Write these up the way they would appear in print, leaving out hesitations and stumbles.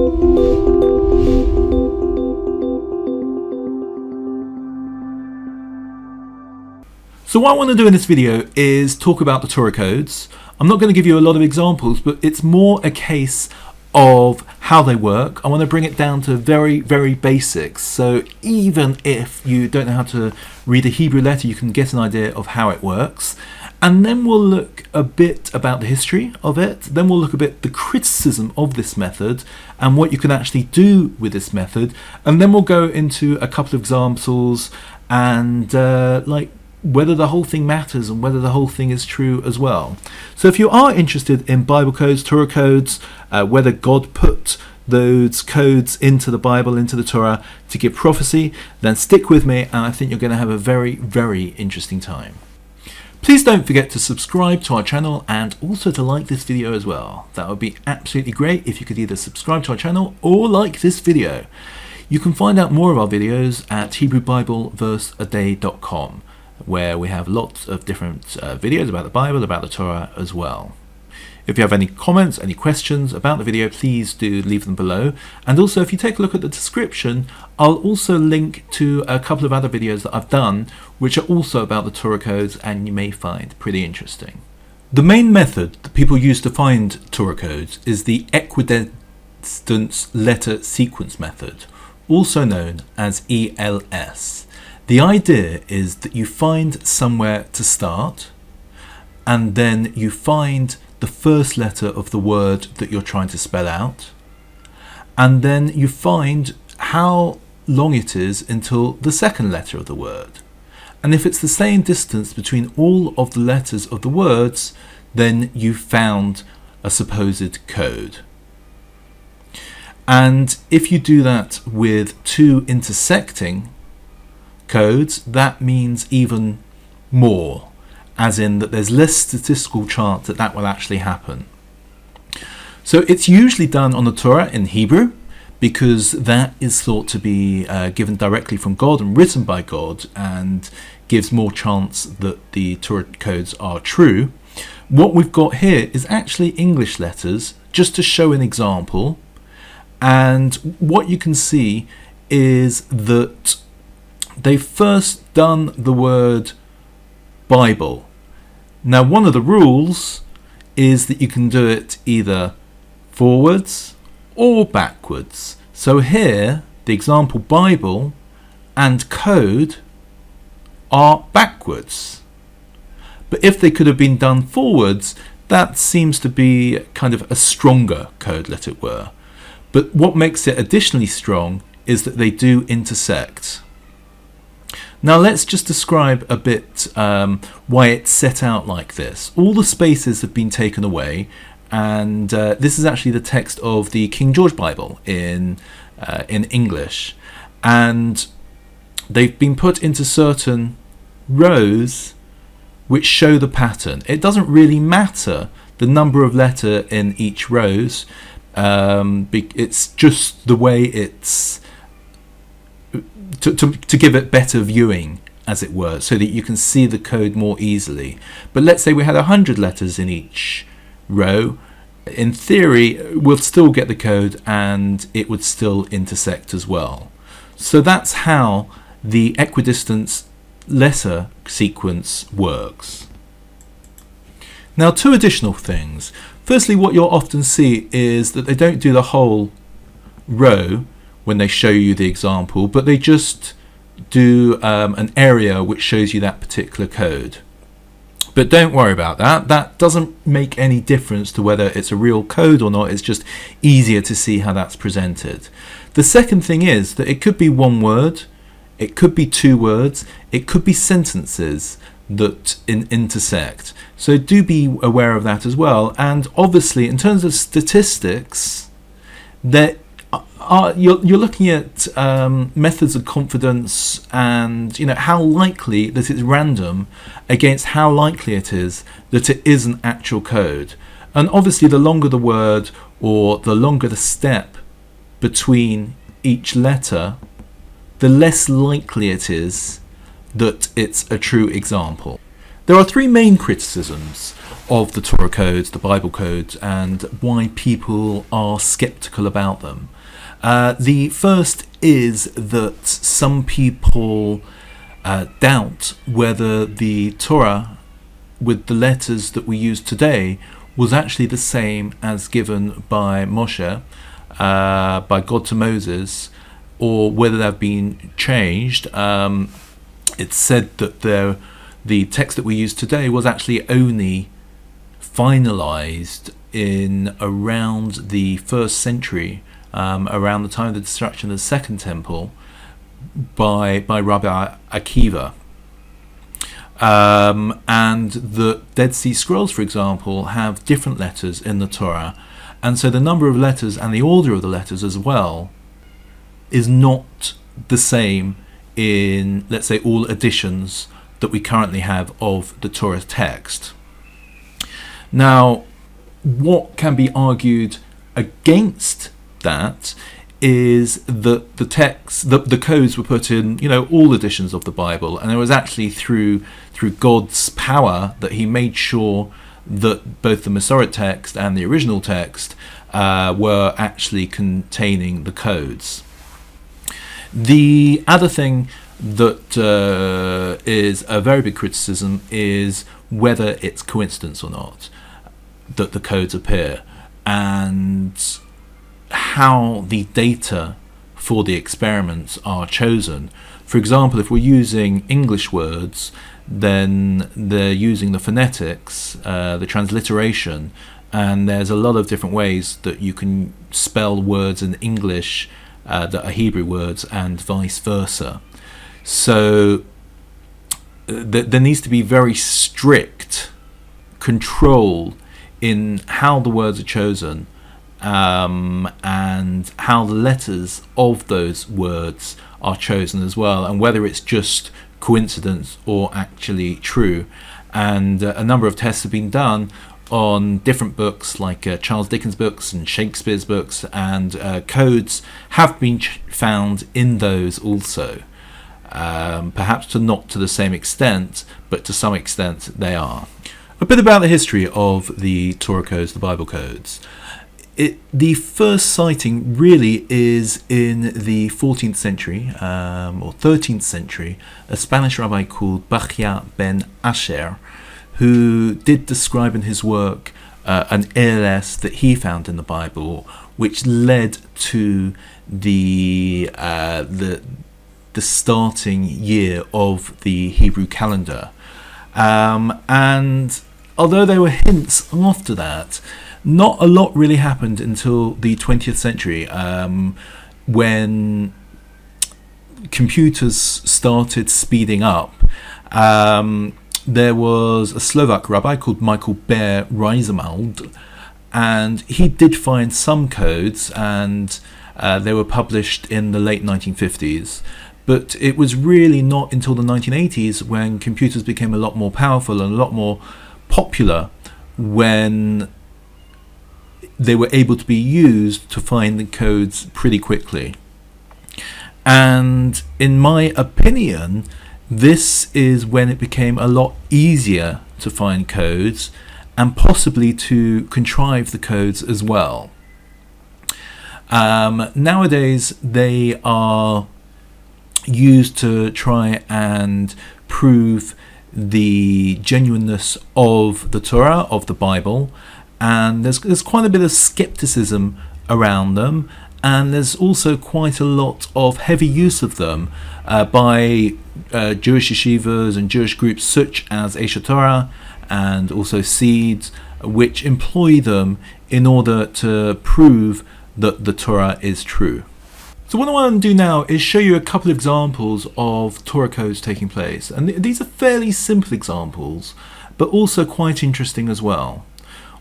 So what I want to do in this video is talk about the Torah Codes. I'm not going to give you a lot of examples, but it's more a case of how they work. I want to bring it down to very, very basics. So even if you don't know how to read a Hebrew letter, you can get an idea of how it works. And then we'll look a bit about the history of it. Then we'll look a bit the criticism of this method and what you can actually do with this method. And then we'll go into a couple of examples and whether the whole thing matters and whether the whole thing is true as well. So if you are interested in Bible codes, Torah codes, whether God put those codes into the Bible, into the Torah to give prophecy, then stick with me and I think you're going to have a very, very interesting time. Please don't forget to subscribe to our channel and also to like this video as well. That would be absolutely great if you could either subscribe to our channel or like this video. You can find out more of our videos at HebrewBibleVerseAday.com, where we have lots of different videos about the Bible, about the Torah as well. If you have any comments, any questions about the video, please do leave them below. And also, if you take a look at the description, I'll also link to a couple of other videos that I've done, which are also about the Torah codes, and you may find pretty interesting. The main method that people use to find Torah codes is the equidistance letter sequence method, also known as ELS. The idea is that you find somewhere to start, and then you find the first letter of the word that you're trying to spell out, and then you find how long it is until the second letter of the word. And if it's the same distance between all of the letters of the words, then you've found a supposed code. And if you do that with two intersecting codes, that means even more, as in that there's less statistical chance that that will actually happen. So it's usually done on the Torah in Hebrew, because that is thought to be given directly from God and written by God, and gives more chance that the Torah codes are true. What we've got here is actually English letters, just to show an example. And what you can see is that they've first done the word Bible. Now, one of the rules is that you can do it either forwards or backwards. So here, the example Bible and code are backwards. But if they could have been done forwards, that seems to be kind of a stronger code, let it were. But what makes it additionally strong is that they do intersect. Now let's just describe a bit why it's set out like this. All the spaces have been taken away, and this is actually the text of the King George Bible in English, and they've been put into certain rows which show the pattern. It doesn't really matter the number of letter in each rows. It's just the way it's to give it better viewing, as it were, so that you can see the code more easily. But let's say we had 100 letters in each row. In theory, we'll still get the code and it would still intersect as well. So that's how the equidistance letter sequence works. Now, two additional things. Firstly, what you'll often see is that they don't do the whole row when they show you the example, but they just do an area which shows you that particular code. But don't worry about that. That doesn't make any difference to whether it's a real code or not. It's just easier to see how that's presented. The second thing is that it could be one word, it could be two words, it could be sentences that intersect. So do be aware of that as well. And obviously, in terms of statistics, that you're looking at methods of confidence, and how likely that it's random against how likely it is that it is an actual code. And obviously, the longer the word or the longer the step between each letter, the less likely it is that it's a true example. There are three main criticisms of the Torah Codes, the Bible Codes, and why people are skeptical about them. The first is that some people doubt whether the Torah, with the letters that we use today, was actually the same as given by Moshe, by God to Moses, or whether they've been changed. It's said that the text that we use today was actually only finalized in around the 1st century, around the time of the destruction of the Second Temple, by Rabbi Akiva. And the Dead Sea Scrolls, for example, have different letters in the Torah, and so the number of letters and the order of the letters as well is not the same in, let's say, all editions that we currently have of the Torah text. Now, what can be argued against that is that the text, the codes were put in, all editions of the Bible, and it was actually through God's power that He made sure that both the Masoret text and the original text were actually containing the codes. The other thing that is a very big criticism is whether it's coincidence or not that the codes appear, and how the data for the experiments are chosen. For example, if we're using English words, then they're using the phonetics, the transliteration, and there's a lot of different ways that you can spell words in English that are Hebrew words, and vice versa. So there needs to be very strict control in how the words are chosen, and how the letters of those words are chosen as well, and whether it's just coincidence or actually true. And a number of tests have been done on different books, like Charles Dickens books and Shakespeare's books, and codes have been found in those also. Perhaps not to the same extent, but to some extent they are. A bit about the history of the Torah Codes, the Bible Codes. The first sighting really is in the 14th century, or 13th century, a Spanish rabbi called Bachya ben Asher, who did describe in his work an ALS that he found in the Bible, which led to the starting year of the Hebrew calendar. And although there were hints after that, not a lot really happened until the 20th century, when computers started speeding up. There was a Slovak rabbi called Michael Bear Reisemald, and he did find some codes, and they were published in the late 1950s. But it was really not until the 1980s, when computers became a lot more powerful and a lot more popular, when they were able to be used to find the codes pretty quickly. And in my opinion, this is when it became a lot easier to find codes, and possibly to contrive the codes as well. Nowadays, they are used to try and prove the genuineness of the Torah, of the Bible, and there's quite a bit of skepticism around them, and there's also quite a lot of heavy use of them by Jewish yeshivas and Jewish groups such as Aish Torah, and also Seeds, which employ them in order to prove that the Torah is true. So what I want to do now is show you a couple of examples of Torah codes taking place. And these are fairly simple examples, but also quite interesting as well.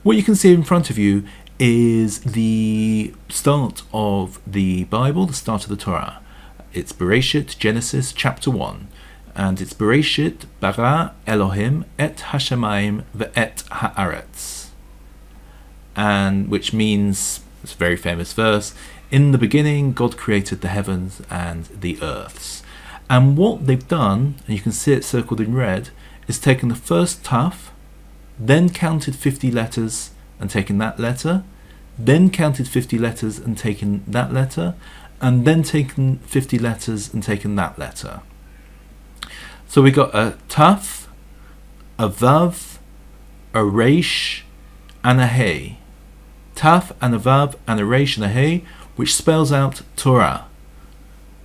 What you can see in front of you is the start of the Bible, the start of the Torah. It's Bereshit, Genesis, chapter 1. And it's Bereshit, bara Elohim et hashamayim ve'et haaretz. And which means, it's a very famous verse, in the beginning, God created the heavens and the earths. And what they've done, and you can see it circled in red, is taken the first taf, then counted 50 letters and taken that letter, then counted 50 letters and taken that letter, and then taken 50 letters and taken that letter. So we got a taf, a vav, a resh, and a hey. Taf and a vav and a resh and a hey, which spells out Torah.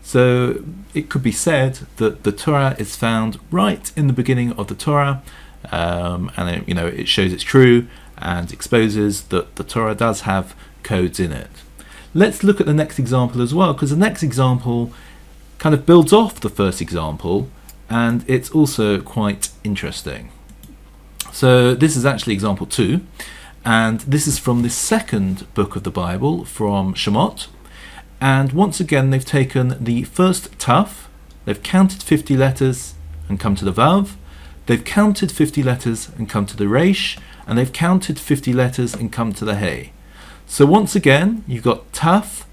So it could be said that the Torah is found right in the beginning of the Torah, and it shows it's true and exposes that the Torah does have codes in it. Let's look at the next example as well, because the next example kind of builds off the first example, and it's also quite interesting. So this is actually example 2, and this is from the second book of the Bible, from Shemot. And once again, they've taken the first taf, they've counted 50 letters and come to the vav, they've counted 50 letters and come to the resh, and they've counted 50 letters and come to the hey. So once again, you've got taf,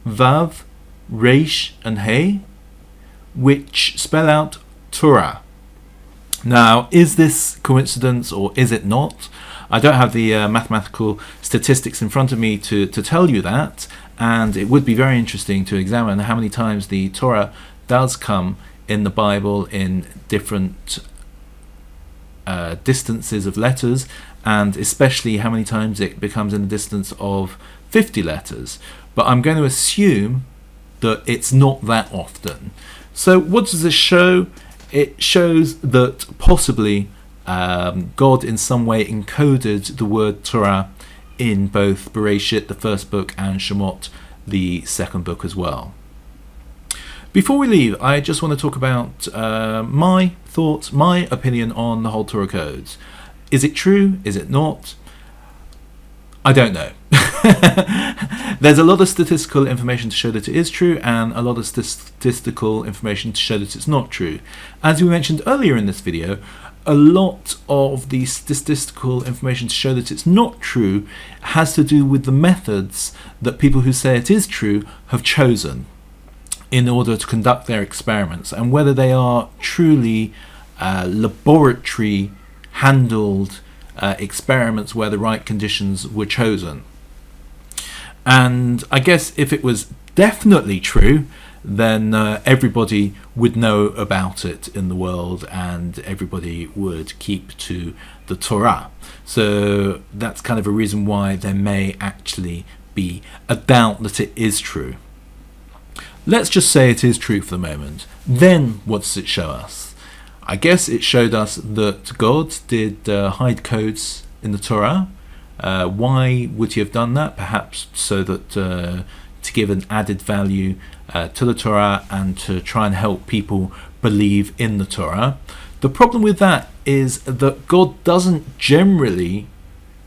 vav, resh, and hey, which spell out Torah. Now, is this coincidence or is it not? I don't have the mathematical statistics in front of me to tell you that, and it would be very interesting to examine how many times the Torah does come in the Bible in different distances of letters, and especially how many times it becomes in the distance of 50 letters. But I'm going to assume that it's not that often. So what does this show? It shows that possibly God in some way encoded the word Torah in both Bereshit, the first book, and Shemot, the second book as well. Before we leave, I just want to talk about my thoughts, my opinion on the whole Torah Codes. Is it true? Is it not? I don't know. There's a lot of statistical information to show that it is true, and a lot of statistical information to show that it's not true. As we mentioned earlier in this video, a lot of the statistical information to show that it's not true has to do with the methods that people who say it is true have chosen in order to conduct their experiments, and whether they are truly laboratory handled experiments where the right conditions were chosen. And I guess if it was definitely true, then everybody would know about it in the world, and everybody would keep to the Torah. So that's kind of a reason why there may actually be a doubt that it is true. Let's just say it is true for the moment. Then what does it show us? I guess it showed us that God did hide codes in the Torah. Why would he have done that? Perhaps so that to give an added value to the Torah and to try and help people believe in the Torah. The problem with that is that God doesn't generally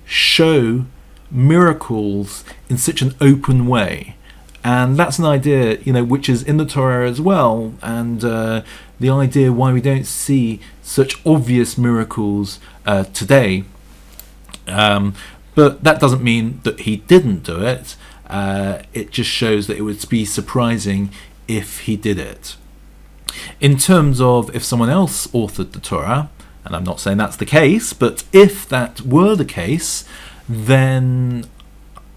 show miracles in such an open way. And that's an idea, which is in the Torah as well, and the idea why we don't see such obvious miracles today. But that doesn't mean that he didn't do it. It just shows that it would be surprising if he did it. In terms of if someone else authored the Torah, and I'm not saying that's the case, but if that were the case, then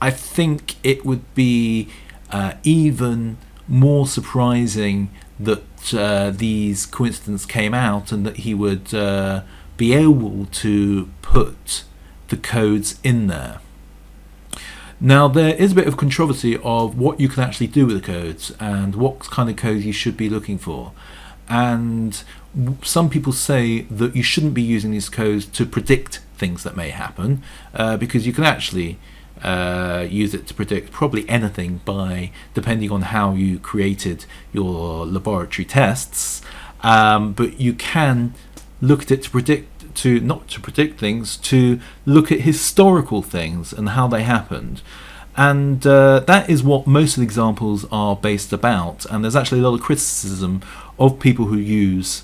I think it would be even more surprising that these coincidences came out, and that he would be able to put the codes in there. Now, there is a bit of controversy of what you can actually do with the codes and what kind of codes you should be looking for. And some people say that you shouldn't be using these codes to predict things that may happen, because you can actually use it to predict probably anything depending on how you created your laboratory tests. But you can look at it not to predict things, to look at historical things and how they happened. And that is what most of the examples are based about. And there's actually a lot of criticism of people who use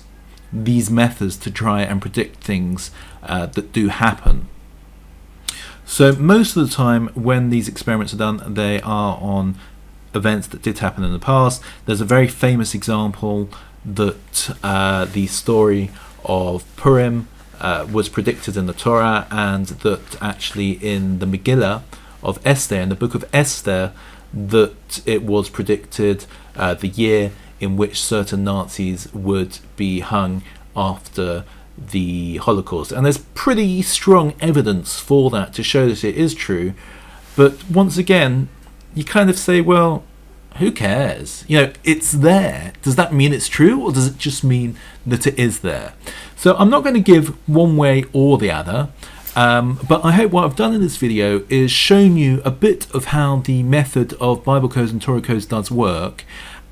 these methods to try and predict things that do happen. So most of the time when these experiments are done, they are on events that did happen in the past. There's a very famous example that the story of Purim was predicted in the Torah, and that actually in the Megillah of Esther, in the book of Esther, that it was predicted the year in which certain Nazis would be hung after the Holocaust. And there's pretty strong evidence for that to show that it is true. But once again, you kind of say, well, who cares? You know, it's there. Does that mean it's true, or does it just mean that it is there? So I'm not going to give one way or the other, but I hope what I've done in this video is shown you a bit of how the method of Bible codes and Torah codes does work,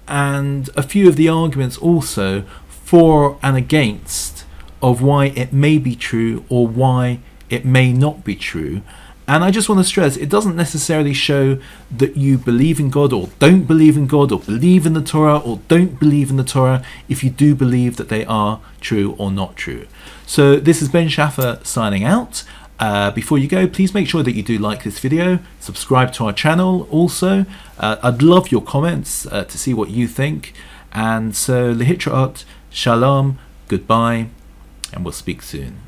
and a few of the arguments also for and against of why it may be true or why it may not be true. And I just want to stress, it doesn't necessarily show that you believe in God or don't believe in God, or believe in the Torah or don't believe in the Torah, if you do believe that they are true or not true. So this is Ben Schaffer signing out. Before you go, please make sure that you do like this video, subscribe to our channel also. I'd love your comments to see what you think. And so, lehitraot, shalom, goodbye, and we'll speak soon.